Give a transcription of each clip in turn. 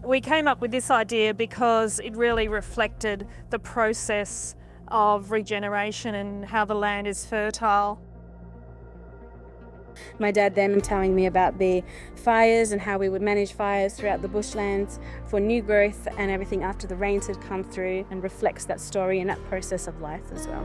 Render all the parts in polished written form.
We came up with this idea because it really reflected the process of regeneration and how the land is fertile. My dad then telling me about the fires and how we would manage fires throughout the bushlands for new growth and everything after the rains had come through, and reflects that story and that process of life as well.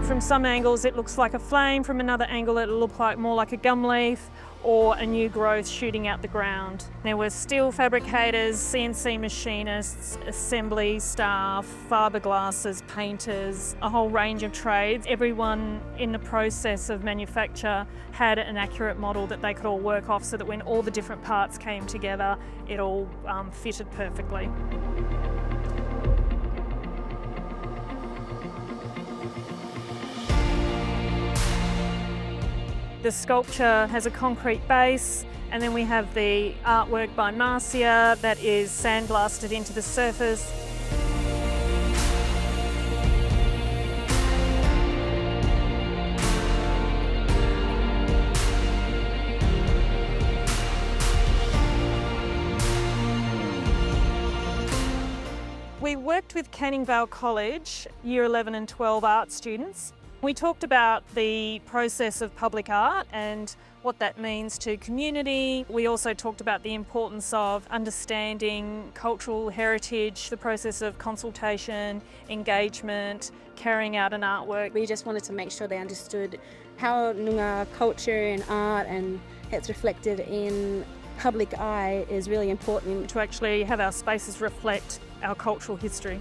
From some angles it looks like a flame, from another angle it'll look like more like a gum leaf or a new growth shooting out the ground. There were steel fabricators, CNC machinists, assembly staff, fiberglassers, painters, a whole range of trades. Everyone in the process of manufacture had an accurate model that they could all work off, so that when all the different parts came together, it all fitted perfectly. The sculpture has a concrete base, and then we have the artwork by Marcia that is sandblasted into the surface. We worked with Canning Vale College, Year 11 and 12 art students. We talked about the process of public art and what that means to community. We also talked about the importance of understanding cultural heritage, the process of consultation, engagement, carrying out an artwork. We just wanted to make sure they understood how Noongar culture and art and it's reflected in public eye is really important. To actually have our spaces reflect our cultural history.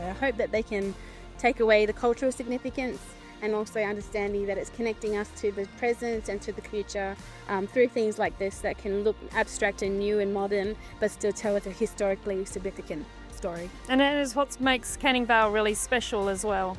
I hope that they can take away the cultural significance and also understanding that it's connecting us to the present and to the future through things like this that can look abstract and new and modern, but still tell a historically significant story. And that is what makes Canning Vale really special as well.